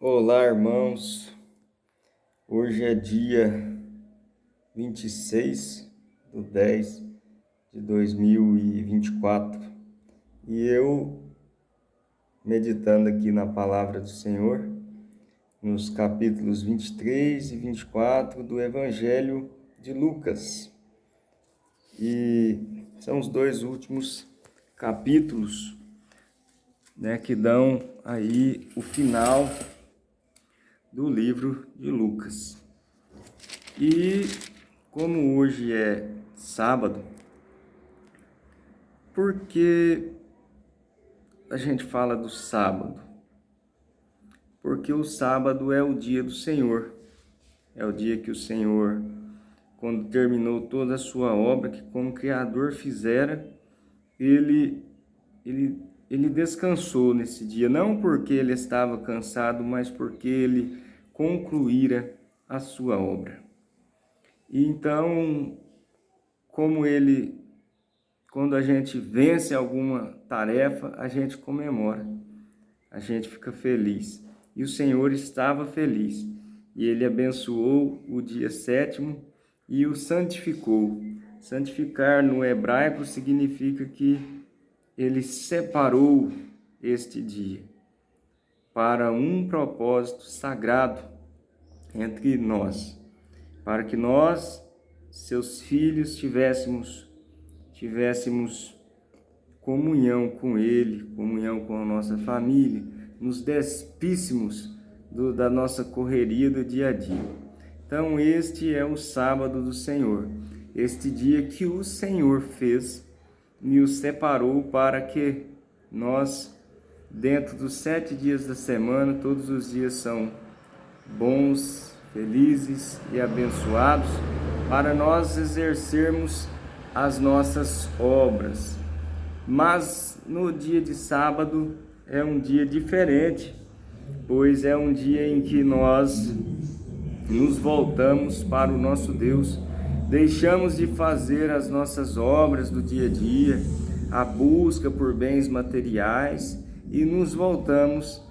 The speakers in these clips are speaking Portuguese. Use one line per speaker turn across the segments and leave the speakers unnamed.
Olá, irmãos. Hoje é dia 26/10/2024 e eu, meditando aqui na palavra do Senhor, nos capítulos 23 e 24 do Evangelho de Lucas. E são os dois últimos capítulos, que dão aí o final do livro de Lucas. E como hoje é sábado, por que a gente fala do sábado? Porque o sábado é o dia do Senhor. É o dia que o Senhor, quando terminou toda a sua obra, que como Criador fizera, ele descansou nesse dia, não porque ele estava cansado, mas porque ele concluíra a sua obra. E então, quando a gente vence alguma tarefa, a gente comemora, a gente fica feliz. E o Senhor estava feliz, e ele abençoou o dia sétimo e o santificou. Santificar no hebraico significa que ele separou este dia para um propósito sagrado entre nós, para que nós, seus filhos, tivéssemos comunhão com Ele, comunhão com a nossa família, nos despíssemos da nossa correria do dia a dia. Então, este é o sábado do Senhor, este dia que o Senhor fez e o separou para que nós, dentro dos 7 dias da semana, todos os dias são bons, felizes e abençoados, para nós exercermos as nossas obras. Mas no dia de sábado é um dia diferente, pois é um dia em que nós nos voltamos para o nosso Deus, deixamos de fazer as nossas obras do dia a dia, a busca por bens materiais, e nos voltamos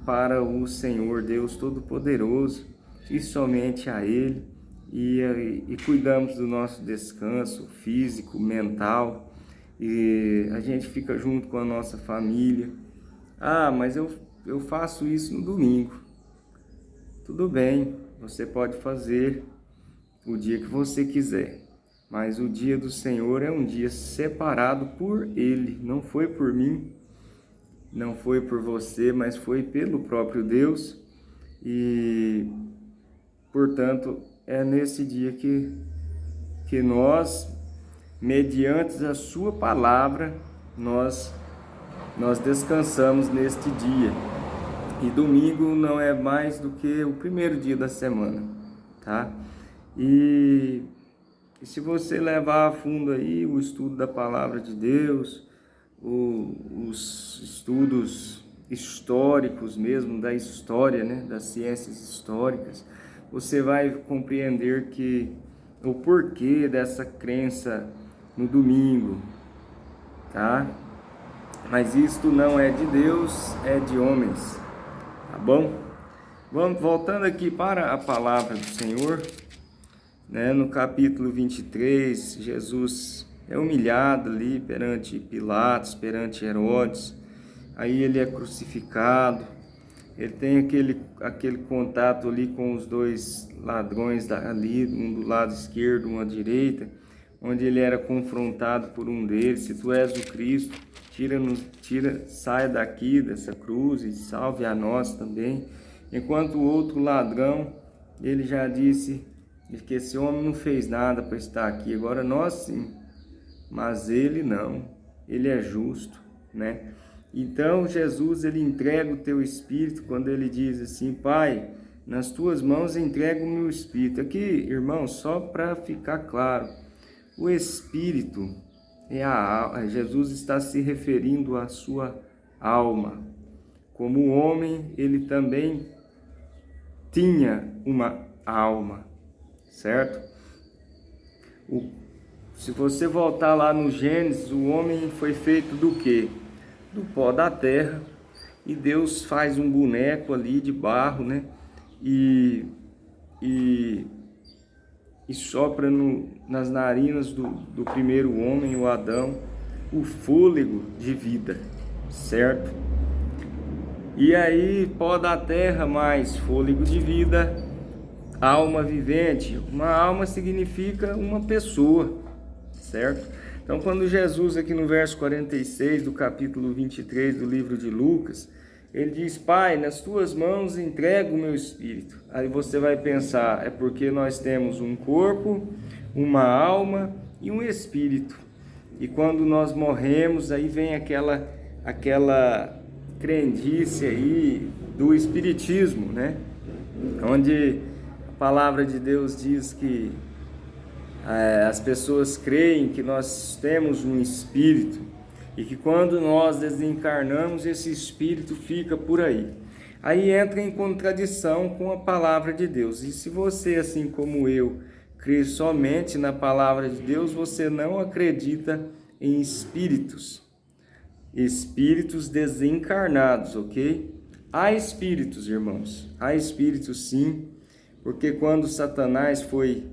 para o Senhor Deus Todo-Poderoso, e somente a Ele, e cuidamos do nosso descanso físico, mental, e a gente fica junto com a nossa família. Mas eu faço isso no domingo. Tudo bem, você pode fazer o dia que você quiser, mas o dia do Senhor é um dia separado por Ele, não foi por mim, não foi por você, mas foi pelo próprio Deus. E, portanto, é nesse dia que nós, mediante a sua palavra, nós descansamos neste dia. E domingo não é mais do que o primeiro dia da semana, tá? E se você levar a fundo aí o estudo da palavra de Deus, os estudos históricos mesmo, da história, das ciências históricas, você vai compreender que o porquê dessa crença no domingo, tá? Mas isto não é de Deus, é de homens, tá bom? Vamos voltando aqui para a palavra do Senhor, no capítulo 23, Jesus é humilhado ali perante Pilatos, perante Herodes. Aí ele é crucificado, ele tem aquele contato ali com os dois ladrões ali, um do lado esquerdo, um à direita, onde ele era confrontado por um deles: se tu és o Cristo, sai daqui dessa cruz e salve a nós também. Enquanto o outro ladrão, ele já disse que esse homem não fez nada para estar aqui, agora nós sim, mas ele não, ele é justo, Então Jesus, ele entrega o teu espírito quando ele diz assim: Pai, nas tuas mãos entrego o meu espírito. Aqui, irmão, só para ficar claro, o espírito Jesus está se referindo à sua alma. Como homem, ele também tinha uma alma, certo? Se você voltar lá no Gênesis, o homem foi feito do quê? Do pó da terra, e Deus faz um boneco ali de barro, né? E sopra nas narinas do primeiro homem, o Adão, o fôlego de vida, certo? E aí, pó da terra mais fôlego de vida, alma vivente. Uma alma significa uma pessoa, certo? Então, quando Jesus, aqui no verso 46 do capítulo 23 do livro de Lucas, ele diz: Pai, nas tuas mãos entrego o meu espírito. Aí você vai pensar, é porque nós temos um corpo, uma alma e um espírito. E quando nós morremos, aí vem aquela crendice aí do espiritismo, né? Onde a palavra de Deus diz que as pessoas creem que nós temos um espírito e que quando nós desencarnamos, esse espírito fica por aí. Aí entra em contradição com a palavra de Deus. E se você, assim como eu, crê somente na palavra de Deus, você não acredita em espíritos desencarnados, ok? Há espíritos, irmãos, há espíritos sim, porque quando Satanás foi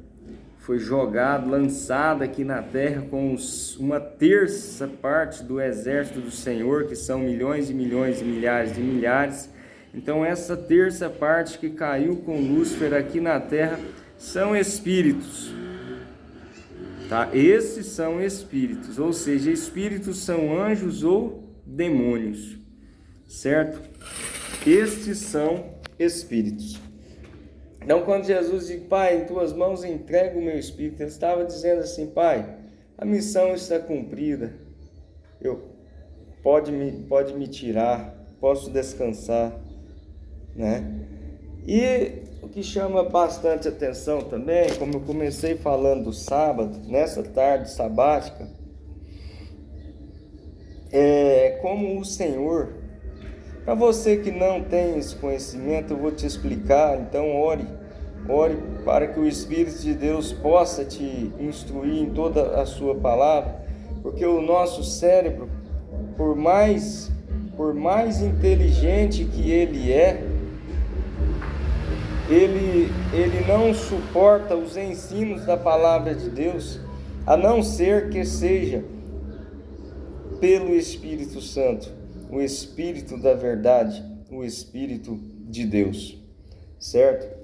jogado, lançado aqui na terra com uma terça parte do exército do Senhor, que são milhões e milhões e milhares de milhares. Então essa terça parte que caiu com Lúcifer aqui na terra são espíritos, tá? Esses são espíritos, ou seja, espíritos são anjos ou demônios, certo? Estes são espíritos. Então, quando Jesus diz: Pai, em tuas mãos entrego o meu espírito, ele estava dizendo assim: Pai, a missão está cumprida, pode me tirar, posso descansar, né? E o que chama bastante atenção também, como eu comecei falando do sábado, nessa tarde sabática, é como o Senhor. Para você que não tem esse conhecimento, eu vou te explicar. Então ore para que o Espírito de Deus possa te instruir em toda a sua palavra, porque o nosso cérebro, por mais inteligente que ele é, ele não suporta os ensinos da palavra de Deus, a não ser que seja pelo Espírito Santo, o Espírito da verdade, o Espírito de Deus, certo?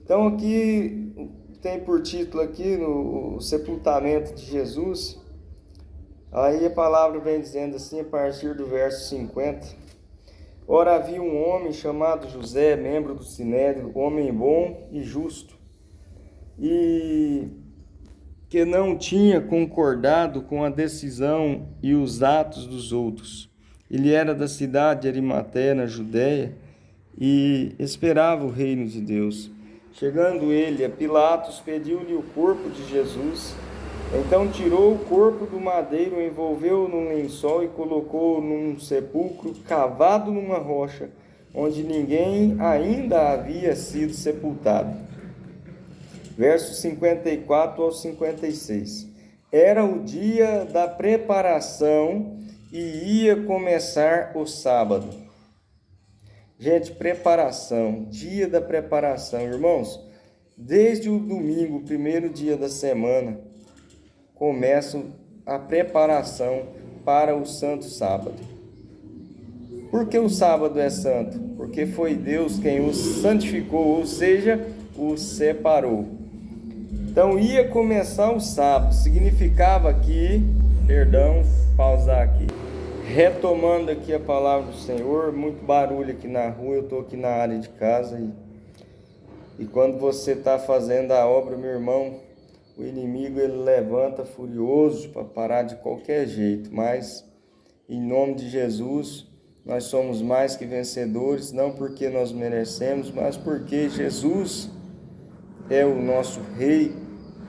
Então aqui tem por título aqui no sepultamento de Jesus. Aí a palavra vem dizendo assim, a partir do verso 50: Ora, havia um homem chamado José, membro do Sinédrio, homem bom e justo, e que não tinha concordado com a decisão e os atos dos outros. Ele era da cidade de Arimateia, na Judéia, e esperava o reino de Deus. Chegando ele a Pilatos, pediu-lhe o corpo de Jesus. Então tirou o corpo do madeiro, envolveu-o num lençol e colocou-o num sepulcro cavado numa rocha, onde ninguém ainda havia sido sepultado. Versos 54 ao 56. Era o dia da preparação e ia começar o sábado. Gente, preparação, dia da preparação. Irmãos, desde o domingo, primeiro dia da semana, começa a preparação para o santo sábado. Por que o sábado é santo? Porque foi Deus quem o santificou, ou seja, o separou. Então ia começar o sábado, significava aqui, pausar aqui, retomando aqui a palavra do Senhor. Muito barulho aqui na rua, eu estou aqui na área de casa, e quando você está fazendo a obra, meu irmão, o inimigo ele levanta furioso para parar de qualquer jeito, mas em nome de Jesus nós somos mais que vencedores, não porque nós merecemos, mas porque Jesus é o nosso Rei,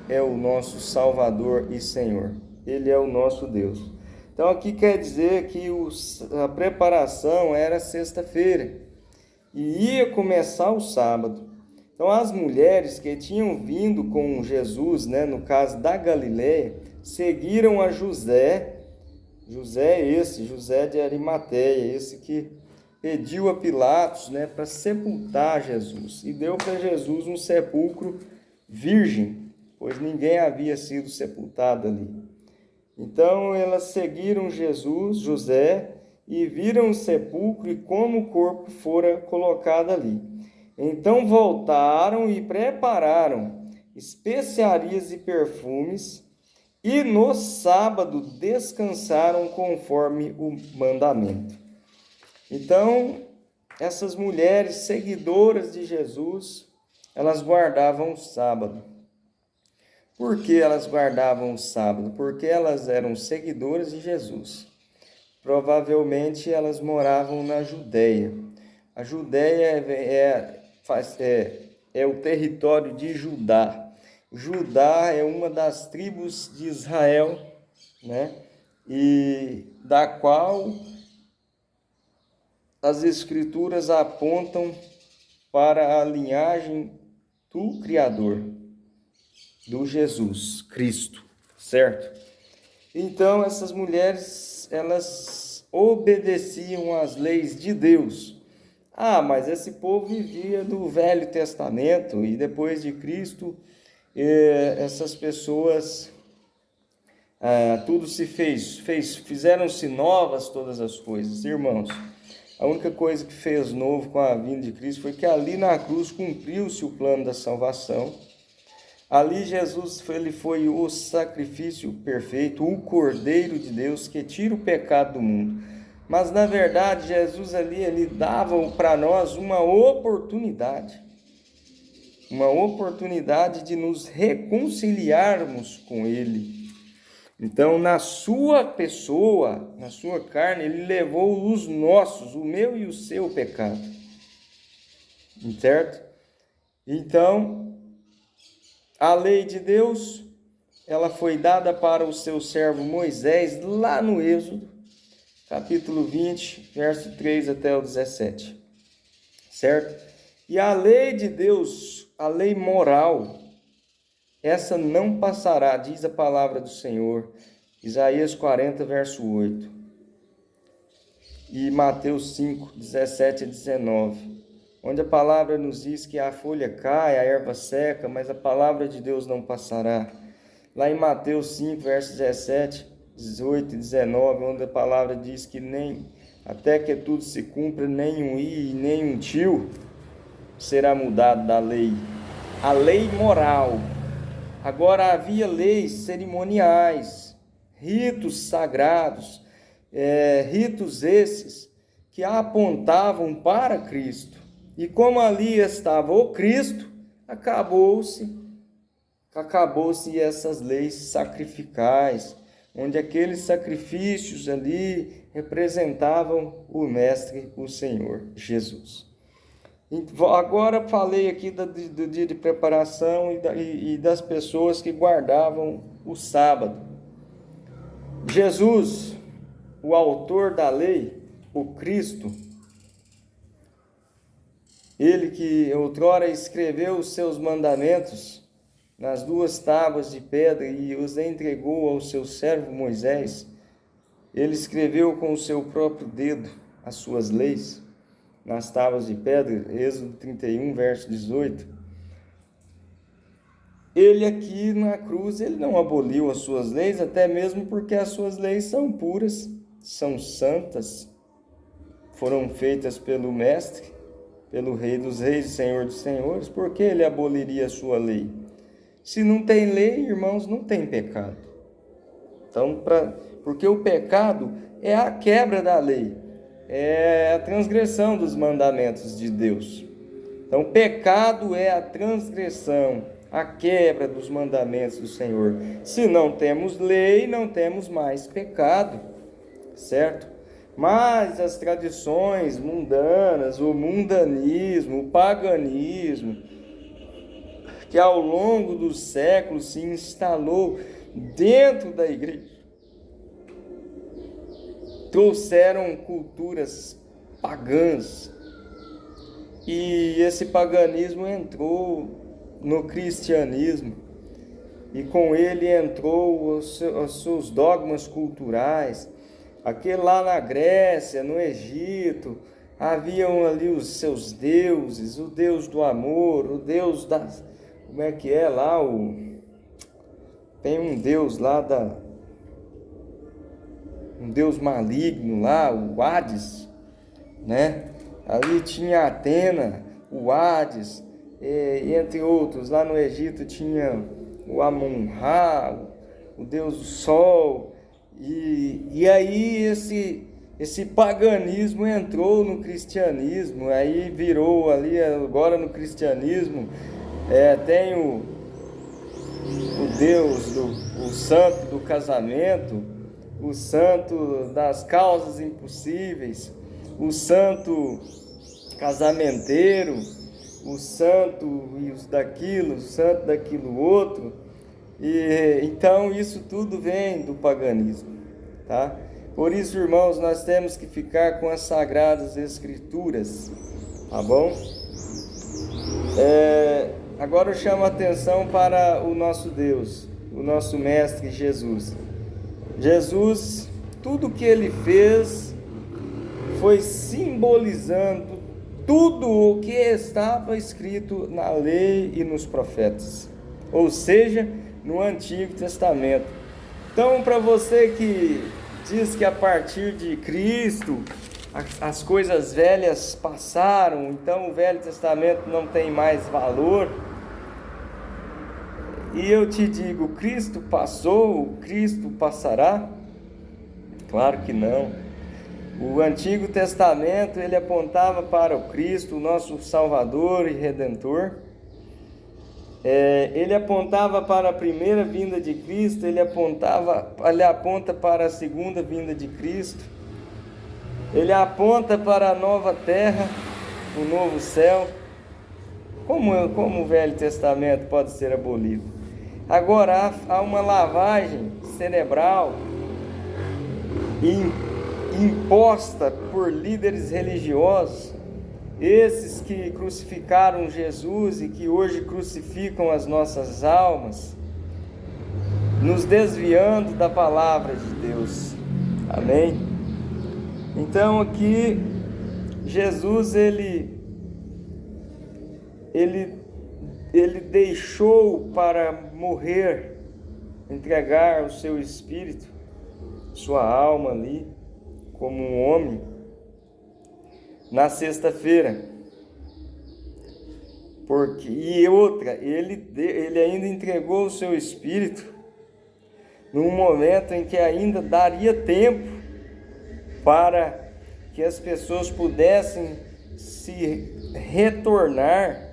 é o nosso Salvador e Senhor. Ele é o nosso Deus. Então aqui quer dizer que a preparação era sexta-feira e ia começar o sábado. Então as mulheres que tinham vindo com Jesus, né, no caso da Galileia, seguiram a José de Arimateia, esse que pediu a Pilatos, né, para sepultar Jesus, e deu para Jesus um sepulcro virgem, pois ninguém havia sido sepultado ali. Então elas seguiram José, e viram o sepulcro e como o corpo fora colocado ali. Então voltaram e prepararam especiarias e perfumes, e no sábado descansaram conforme o mandamento. Então, essas mulheres seguidoras de Jesus, elas guardavam o sábado. Por que elas guardavam o sábado? Porque elas eram seguidoras de Jesus. Provavelmente elas moravam na Judéia. A Judéia é o território de Judá. Judá é uma das tribos de Israel, né? E da qual as Escrituras apontam para a linhagem do Criador, do Jesus Cristo, certo? Então, essas mulheres, elas obedeciam às leis de Deus. Mas esse povo vivia do Velho Testamento, e depois de Cristo, essas pessoas, tudo se fizeram-se novas todas as coisas. Irmãos, a única coisa que fez novo com a vinda de Cristo foi que ali na cruz cumpriu-se o plano da salvação. Ali Jesus ele foi o sacrifício perfeito, o Cordeiro de Deus que tira o pecado do mundo. Mas na verdade Jesus ali ele dava para nós uma oportunidade de nos reconciliarmos com Ele. Então, na sua pessoa, na sua carne, Ele levou os nossos, o meu e o seu pecado. Certo? Então, a lei de Deus, ela foi dada para o seu servo Moisés, lá no Êxodo, capítulo 20, verso 3 até o 17. Certo? E a lei de Deus, a lei moral, essa não passará, diz a palavra do Senhor, Isaías 40, verso 8. E Mateus 5, 17 a 19, onde a palavra nos diz que a folha cai, a erva seca, mas a palavra de Deus não passará. Lá em Mateus 5, verso 17, 18 e 19, onde a palavra diz que até que tudo se cumpra, nem um i e nem um tio será mudado da lei. A lei moral. Agora havia leis cerimoniais, ritos sagrados, ritos esses que apontavam para Cristo. E como ali estava o Cristo, acabou-se essas leis sacrificais, onde aqueles sacrifícios ali representavam o Mestre, o Senhor Jesus. Agora falei aqui do dia de preparação e das pessoas que guardavam o sábado. Jesus, o autor da lei, o Cristo, ele que outrora escreveu os seus mandamentos nas 2 tábuas de pedra e os entregou ao seu servo Moisés, ele escreveu com o seu próprio dedo as suas leis nas tábuas de pedra, Êxodo 31, verso 18. Ele aqui na cruz, ele não aboliu as suas leis, até mesmo porque as suas leis são puras, são santas, foram feitas pelo Mestre, pelo Rei dos Reis e Senhor dos Senhores. Por que ele aboliria a sua lei? Se não tem lei, irmãos, não tem pecado. Então, porque o pecado é a quebra da lei, é a transgressão dos mandamentos de Deus. Então, pecado é a transgressão, a quebra dos mandamentos do Senhor. Se não temos lei, não temos mais pecado, certo? Mas as tradições mundanas, o mundanismo, o paganismo, que ao longo dos séculos se instalou dentro da igreja, trouxeram culturas pagãs, e esse paganismo entrou no cristianismo, e com ele entrou os seus dogmas culturais. Aquele lá na Grécia, no Egito, haviam ali os seus deuses, o Deus do amor, o Deus das... Como é que é lá? Tem um Deus lá um Deus maligno lá, o Hades, né? Ali tinha Atena, o Hades, e entre outros. Lá no Egito tinha o Amon-Ra, o Deus do Sol. E aí esse paganismo entrou no cristianismo, aí virou ali, agora no cristianismo, tem o Deus, o santo do casamento, o santo das causas impossíveis, o santo casamenteiro, o santo o santo daquilo outro. E então isso tudo vem do paganismo, tá? Por isso, irmãos, nós temos que ficar com as sagradas escrituras, tá bom? Agora eu chamo a atenção para o nosso Deus, o nosso mestre Jesus. Jesus, tudo que ele fez foi simbolizando tudo o que estava escrito na lei e nos profetas, ou seja, no Antigo Testamento. Então, para você que diz que a partir de Cristo as coisas velhas passaram, então o Velho Testamento não tem mais valor, e eu te digo, Cristo passou, Cristo passará? Claro que não. O Antigo Testamento, ele apontava para o Cristo, o nosso Salvador e Redentor. Ele apontava para a primeira vinda de Cristo, ele aponta para a segunda vinda de Cristo. Ele aponta para a nova terra, o novo céu. Como o Velho Testamento pode ser abolido? Agora, há uma lavagem cerebral imposta por líderes religiosos, esses que crucificaram Jesus e que hoje crucificam as nossas almas, nos desviando da palavra de Deus. Amém? Então aqui Jesus ele deixou para morrer, entregar o seu espírito, sua alma ali, como um homem, na sexta-feira. Ele ainda entregou o seu espírito num momento em que ainda daria tempo para que as pessoas pudessem se retornar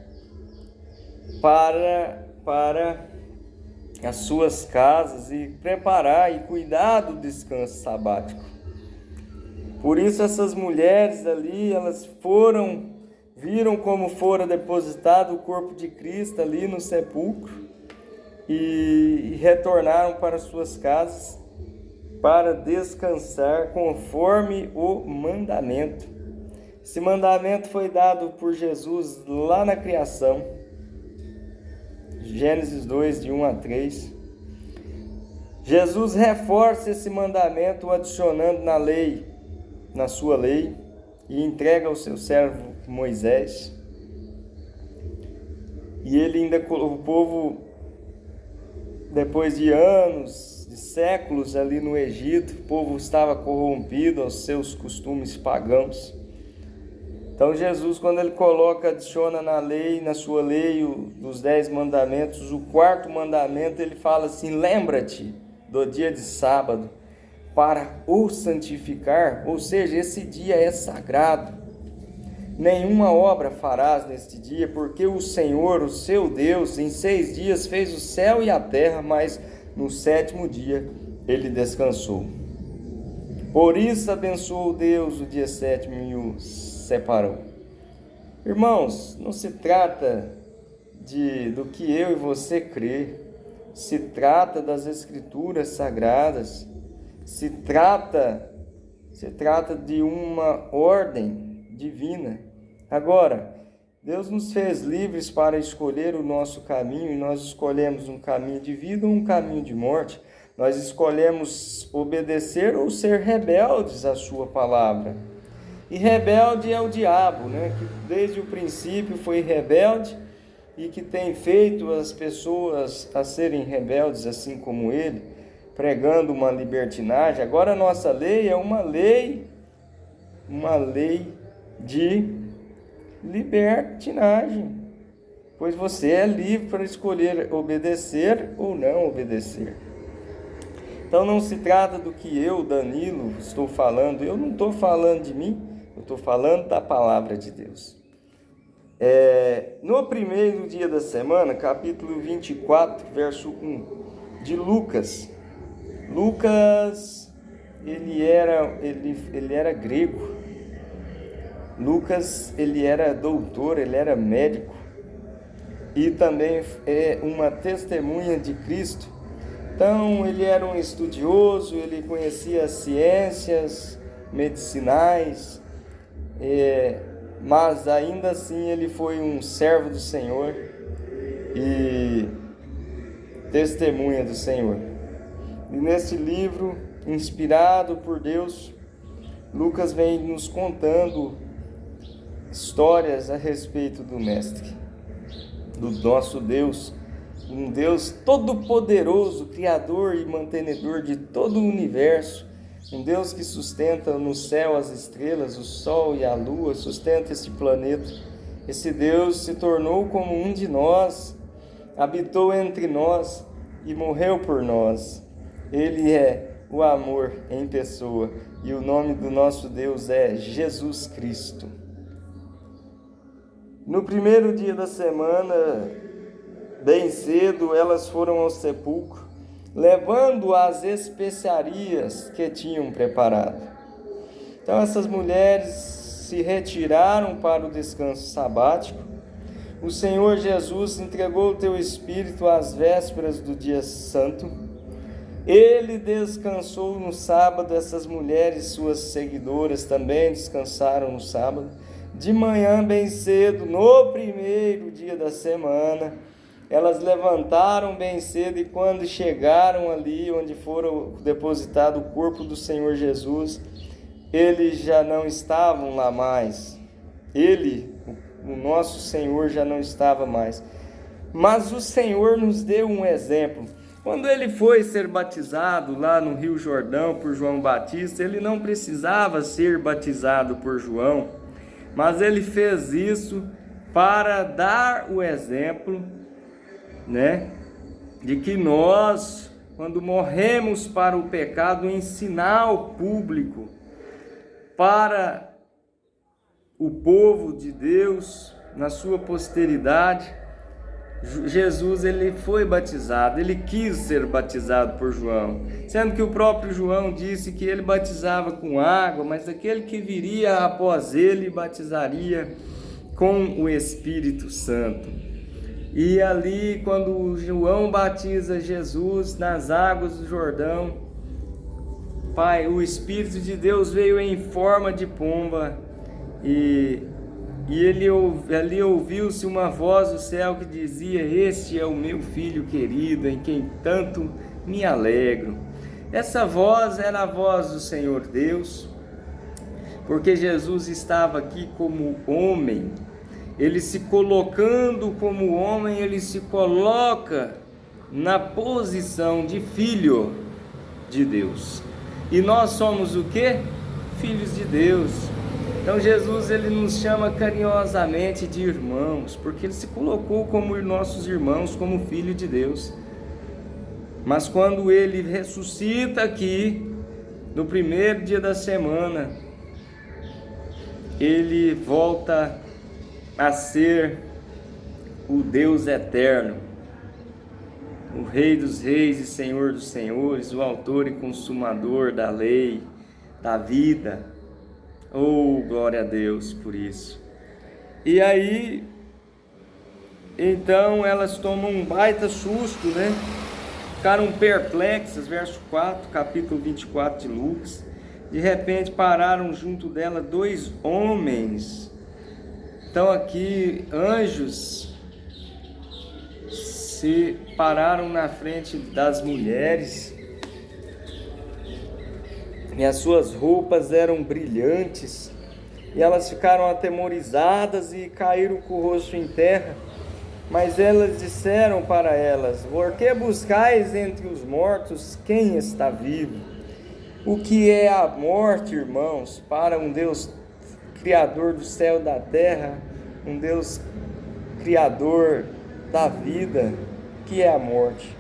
para as suas casas e preparar e cuidar do descanso sabático. Por isso essas mulheres ali, elas viram como fora depositado o corpo de Cristo ali no sepulcro e retornaram para suas casas para descansar conforme o mandamento. Esse mandamento foi dado por Jesus lá na criação, Gênesis 2, de 1 a 3. Jesus reforça esse mandamento adicionando na sua lei, e entrega ao seu servo Moisés. E ele ainda, o povo, depois de anos, de séculos ali no Egito, o povo estava corrompido aos seus costumes pagãos. Então Jesus, quando ele adiciona na sua lei, dos 10 mandamentos, o 4º mandamento, ele fala assim: lembra-te do dia de sábado para o santificar, ou seja, esse dia é sagrado. Nenhuma obra farás neste dia, porque o Senhor, o seu Deus, em 6 dias fez o céu e a terra, mas no 7º dia ele descansou. Por isso abençoou Deus o dia 7º e o separou. Irmãos, não se trata do que eu e você crê, se trata das escrituras sagradas, se trata de uma ordem divina. Agora, Deus nos fez livres para escolher o nosso caminho, e nós escolhemos um caminho de vida ou um caminho de morte. Nós escolhemos obedecer ou ser rebeldes à sua palavra. E rebelde é o diabo, né? Que desde o princípio foi rebelde e que tem feito as pessoas a serem rebeldes assim como ele, pregando uma libertinagem. Agora a nossa lei é uma lei de libertinagem, pois você é livre para escolher obedecer ou não obedecer. Então não se trata do que eu, Danilo, estou falando. Eu não estou falando de mim, eu estou falando da palavra de Deus. No primeiro dia da semana, capítulo 24, verso 1 de Lucas. Lucas, ele era grego. Lucas, ele era doutor, ele era médico e também é uma testemunha de Cristo. Então, ele era um estudioso, ele conhecia as ciências medicinais, mas ainda assim ele foi um servo do Senhor e testemunha do Senhor. E nesse livro, inspirado por Deus, Lucas vem nos contando histórias a respeito do Mestre, do nosso Deus, um Deus todo-poderoso, criador e mantenedor de todo o universo, um Deus que sustenta no céu as estrelas, o sol e a lua, sustenta este planeta. Esse Deus se tornou como um de nós, habitou entre nós e morreu por nós. Ele é o amor em pessoa e o nome do nosso Deus é Jesus Cristo. No primeiro dia da semana, bem cedo, elas foram ao sepulcro, levando as especiarias que tinham preparado. Então essas mulheres se retiraram para o descanso sabático. O Senhor Jesus entregou o teu Espírito às vésperas do dia santo. Ele descansou no sábado, essas mulheres, suas seguidoras, também descansaram no sábado. De manhã bem cedo, no primeiro dia da semana, elas levantaram bem cedo e quando chegaram ali onde foram depositado o corpo do Senhor Jesus, eles já não estavam lá mais. O nosso Senhor já não estava mais. Mas o Senhor nos deu um exemplo. Quando ele foi ser batizado lá no Rio Jordão por João Batista, ele não precisava ser batizado por João, mas ele fez isso para dar o exemplo, né, de que nós, quando morremos para o pecado, em sinal público para o povo de Deus, na sua posteridade, Jesus, ele foi batizado, ele quis ser batizado por João, sendo que o próprio João disse que ele batizava com água, mas aquele que viria após ele batizaria com o Espírito Santo. E ali, quando João batiza Jesus nas águas do Jordão, Pai, o Espírito de Deus veio em forma de pomba e ali ouviu-se uma voz do céu que dizia: este é o meu filho querido, em quem tanto me alegro. Essa voz era a voz do Senhor Deus, porque Jesus estava aqui como homem. Ele se colocando como homem, ele se coloca na posição de filho de Deus. E nós somos o quê? Filhos de Deus. Então Jesus, ele nos chama carinhosamente de irmãos, porque ele se colocou como nossos irmãos, como filho de Deus. Mas quando ele ressuscita aqui, no primeiro dia da semana, ele volta a ser o Deus eterno, o Rei dos reis e Senhor dos senhores, o autor e consumador da lei, da vida. Oh, glória a Deus por isso. E aí, então elas tomam um baita susto, né? Ficaram perplexas, verso 4, capítulo 24 de Lucas. De repente pararam junto dela 2 homens. Então aqui, anjos se pararam na frente das mulheres. E as suas roupas eram brilhantes, e elas ficaram atemorizadas e caíram com o rosto em terra. Mas elas disseram para elas: por que buscais entre os mortos quem está vivo? O que é a morte, irmãos, para um Deus criador do céu e da terra, um Deus criador da vida, que é a morte?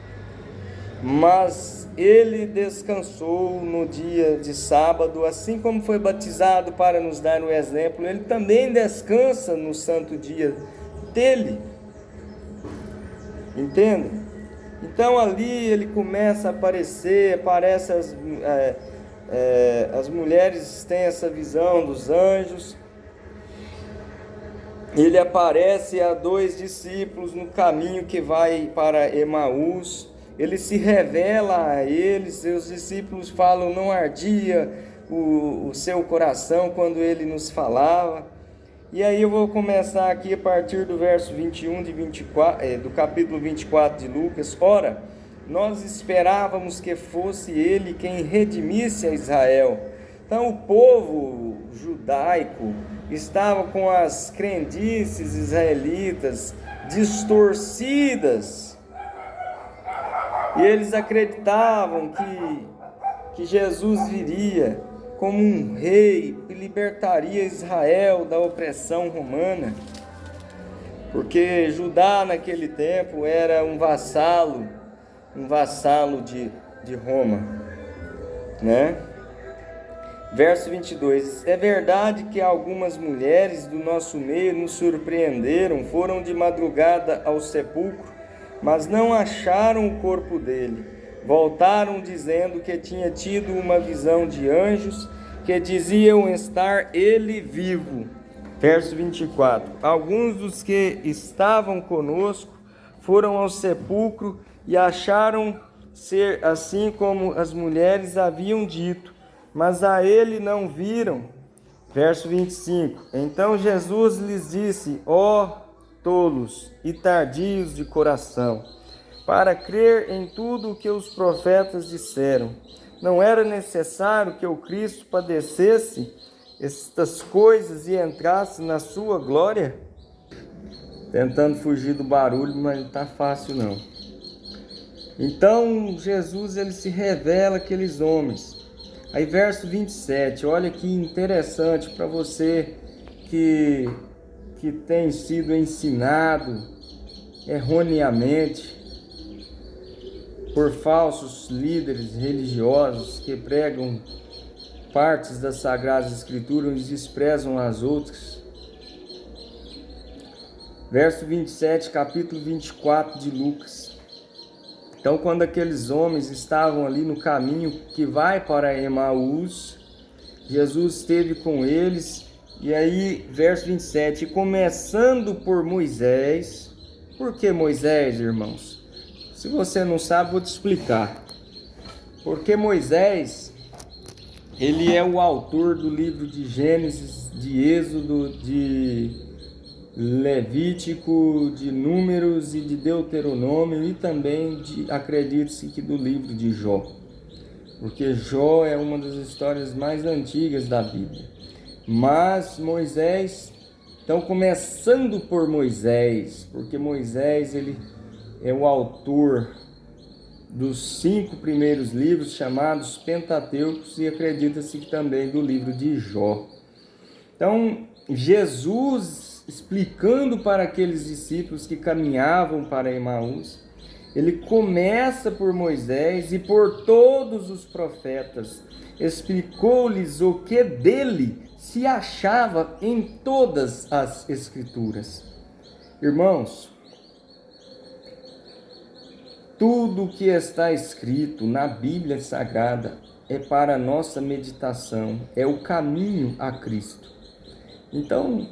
Mas ele descansou no dia de sábado, assim como foi batizado para nos dar o exemplo, ele também descansa no santo dia dele. Entende? Então ali ele começa a aparecer, aparece as mulheres têm essa visão dos anjos. Ele aparece a 2 discípulos no caminho que vai para Emaús. Ele se revela a eles, e os discípulos falam: não ardia o seu coração quando ele nos falava. E aí eu vou começar aqui a partir do verso 21 do capítulo 24 de Lucas. Ora, nós esperávamos que fosse ele quem redimisse a Israel. Então o povo judaico estava com as crendices israelitas distorcidas. E eles acreditavam que Jesus viria como um rei e libertaria Israel da opressão romana, porque Judá naquele tempo era um vassalo de Roma, né? Verso 22, é verdade que algumas mulheres do nosso meio nos surpreenderam, foram de madrugada ao sepulcro, mas não acharam o corpo dele. Voltaram dizendo que tinha tido uma visão de anjos, que diziam estar ele vivo. Verso 24, alguns dos que estavam conosco foram ao sepulcro e acharam ser assim como as mulheres haviam dito, mas a ele não viram. Verso 25, então Jesus lhes disse: ó tolos e tardios de coração, para crer em tudo o que os profetas disseram. Não era necessário que o Cristo padecesse estas coisas e entrasse na sua glória? Tentando fugir do barulho, mas não está fácil não. Então Jesus ele se revela àqueles homens. Aí verso 27, olha que interessante para você que tem sido ensinado erroneamente por falsos líderes religiosos que pregam partes das Sagradas Escrituras e desprezam as outras. Verso 27, capítulo 24 de Lucas. Então, quando aqueles homens estavam ali no caminho que vai para Emaús, Jesus esteve com eles. E aí, verso 27, começando por Moisés. Por que Moisés, irmãos? Se você não sabe, vou te explicar. Porque Moisés, ele é o autor do livro de Gênesis, de Êxodo, de Levítico, de Números e de Deuteronômio, e também, acredite-se que do livro de Jó. Porque Jó é uma das histórias mais antigas da Bíblia. Mas Moisés, então começando por Moisés, porque Moisés ele é o autor dos 5 primeiros livros chamados Pentateucos e acredita-se que também do livro de Jó. Então Jesus, explicando para aqueles discípulos que caminhavam para Emaús, ele começa por Moisés e por todos os profetas, explicou-lhes o que dele se achava em todas as Escrituras. Irmãos, tudo o que está escrito na Bíblia Sagrada é para a nossa meditação, é o caminho a Cristo. Então,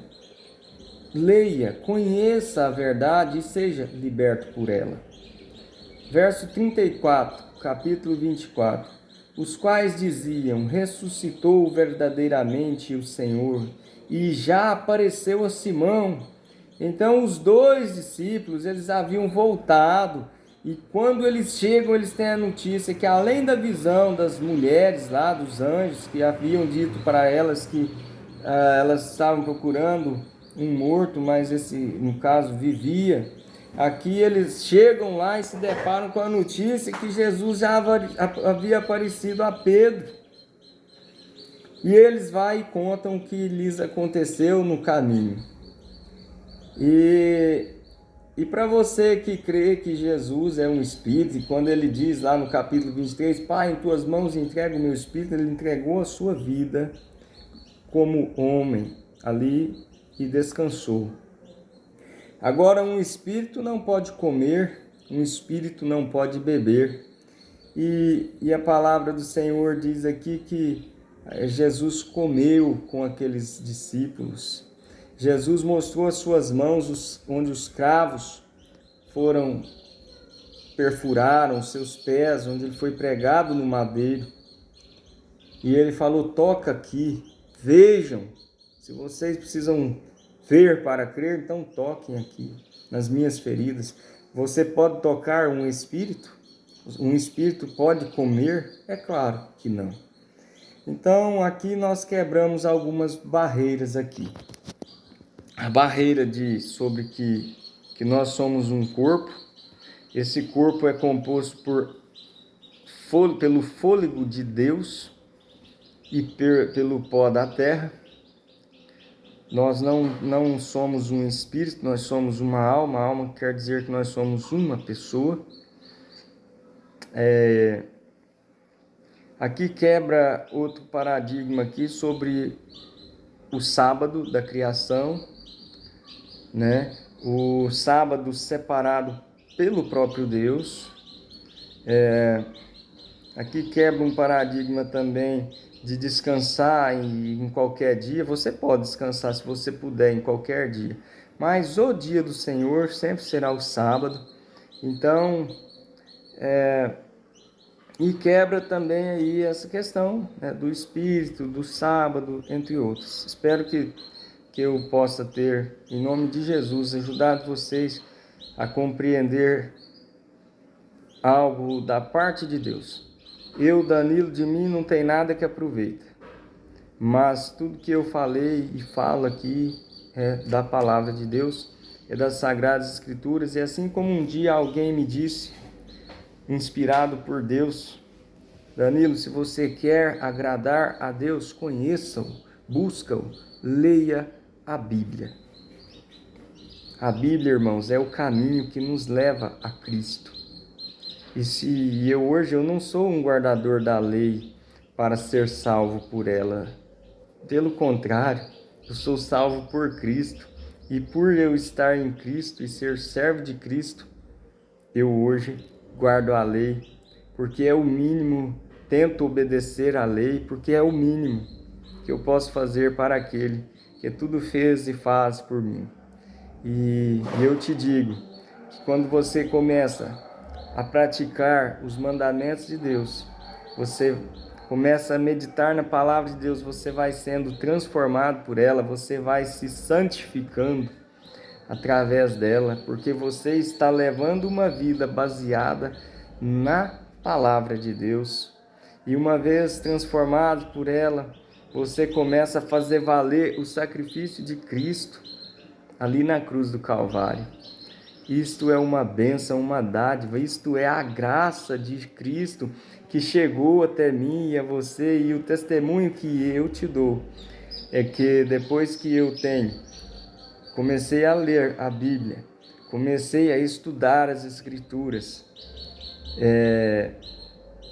leia, conheça a verdade e seja liberto por ela. Verso 34, capítulo 24. Os quais diziam: ressuscitou verdadeiramente o Senhor e já apareceu a Simão. Então os 2 discípulos, eles haviam voltado, e quando eles chegam, eles têm a notícia que além da visão das mulheres lá, dos anjos, que haviam dito para elas que elas estavam procurando um morto, mas esse, no caso, vivia. Aqui eles chegam lá e se deparam com a notícia que Jesus já havia aparecido a Pedro. E eles vão e contam o que lhes aconteceu no caminho. E para você que crê que Jesus é um Espírito, e quando ele diz lá no capítulo 23, Pai, em tuas mãos entrego o meu Espírito, ele entregou a sua vida como homem ali e descansou. Agora, um espírito não pode comer, um espírito não pode beber. E a palavra do Senhor diz aqui que Jesus comeu com aqueles discípulos. Jesus mostrou as suas mãos onde os cravos perfuraram os seus pés, onde ele foi pregado no madeiro. E ele falou, toca aqui, vejam, se vocês precisam ver para crer, então toquem aqui, nas minhas feridas. Você pode tocar um espírito? Um espírito pode comer? É claro que não. Então, aqui nós quebramos algumas barreiras aqui. A barreira sobre que nós somos um corpo. Esse corpo é composto pelo fôlego de Deus e pelo pó da terra. Nós não somos um espírito, nós somos uma alma. A alma quer dizer que nós somos uma pessoa. Aqui quebra outro paradigma aqui sobre o sábado da criação, né? O sábado separado pelo próprio Deus. Aqui quebra um paradigma também de descansar em qualquer dia. Você pode descansar se você puder em qualquer dia, mas o dia do Senhor sempre será o sábado. Então, e quebra também aí essa questão, né, do espírito, do sábado, entre outros. Espero que eu possa ter, em nome de Jesus, ajudado vocês a compreender algo da parte de Deus. Eu, Danilo, de mim não tem nada que aproveita, mas tudo que eu falei e falo aqui é da palavra de Deus, é das Sagradas Escrituras. E assim como um dia alguém me disse, inspirado por Deus, Danilo, se você quer agradar a Deus, conheça-o, busca-o, leia a Bíblia. A Bíblia, irmãos, é o caminho que nos leva a Cristo. E hoje eu não sou um guardador da lei para ser salvo por ela. Pelo contrário, eu sou salvo por Cristo. E por eu estar em Cristo e ser servo de Cristo, eu hoje guardo a lei, porque é o mínimo, tento obedecer à lei, porque é o mínimo que eu posso fazer para aquele que tudo fez e faz por mim. E eu te digo que quando você começa a praticar os mandamentos de Deus, você começa a meditar na palavra de Deus, você vai sendo transformado por ela, você vai se santificando através dela, porque você está levando uma vida baseada na palavra de Deus. E uma vez transformado por ela, você começa a fazer valer o sacrifício de Cristo ali na cruz do Calvário. Isto é uma bênção, uma dádiva, isto é a graça de Cristo que chegou até mim e a você. E o testemunho que eu te dou é que depois que eu comecei a ler a Bíblia, comecei a estudar as Escrituras,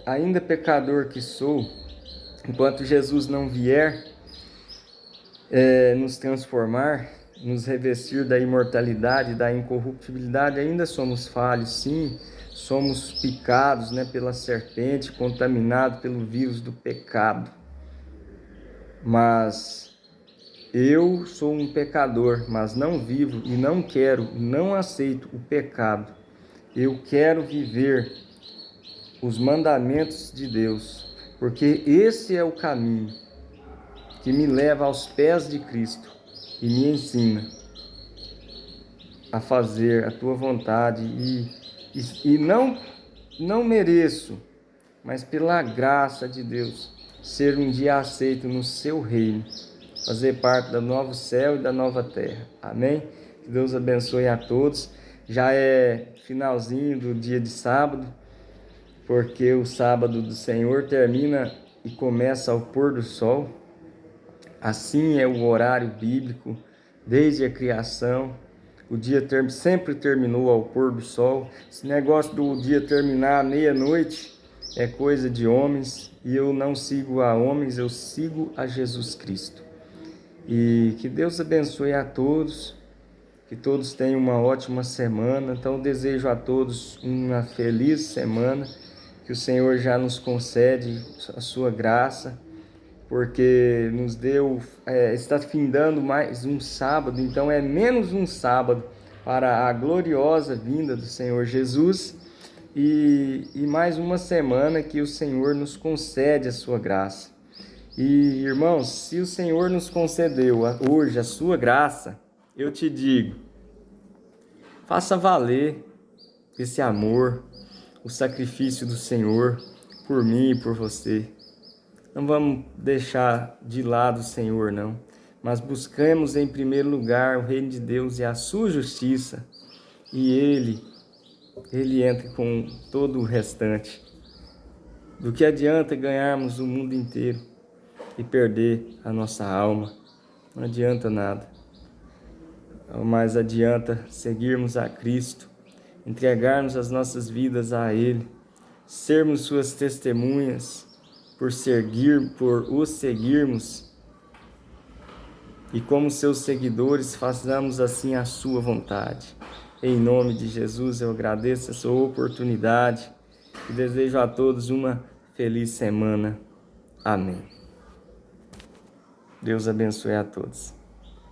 ainda pecador que sou, enquanto Jesus não vier nos transformar, nos revestir da imortalidade, da incorruptibilidade, ainda somos falhos, sim, somos picados, né, pela serpente, contaminados pelo vírus do pecado. Mas eu sou um pecador, mas não vivo e não quero, não aceito o pecado. Eu quero viver os mandamentos de Deus, porque esse é o caminho que me leva aos pés de Cristo e me ensina a fazer a tua vontade e não mereço, mas pela graça de Deus, ser um dia aceito no seu reino. fazer parte do novo céu e da nova terra. Amém? Que Deus abençoe a todos. Já é finalzinho do dia de sábado, porque o sábado do Senhor termina e começa ao pôr do sol. Assim é o horário bíblico, desde a criação. O dia sempre terminou ao pôr do sol. Esse negócio do dia terminar à meia-noite é coisa de homens, e eu não sigo a homens, eu sigo a Jesus Cristo. E que Deus abençoe a todos, que todos tenham uma ótima semana. Então desejo a todos uma feliz semana, que o Senhor já nos concede a sua graça, porque nos deu, está findando mais um sábado, então é menos um sábado para a gloriosa vinda do Senhor Jesus, e mais uma semana que o Senhor nos concede a sua graça. E irmãos, se o Senhor nos concedeu hoje a sua graça, eu te digo, faça valer esse amor, o sacrifício do Senhor por mim e por você. Não vamos deixar de lado o Senhor, não. Mas buscamos em primeiro lugar o reino de Deus e a sua justiça. E Ele entra com todo o restante. Do que adianta ganharmos o mundo inteiro e perder a nossa alma? Não adianta nada. Mas adianta seguirmos a Cristo, entregarmos as nossas vidas a Ele, sermos suas testemunhas, por os seguirmos, e como seus seguidores façamos assim a sua vontade. Em nome de Jesus eu agradeço essa oportunidade e desejo a todos uma feliz semana. Amém. Deus abençoe a todos.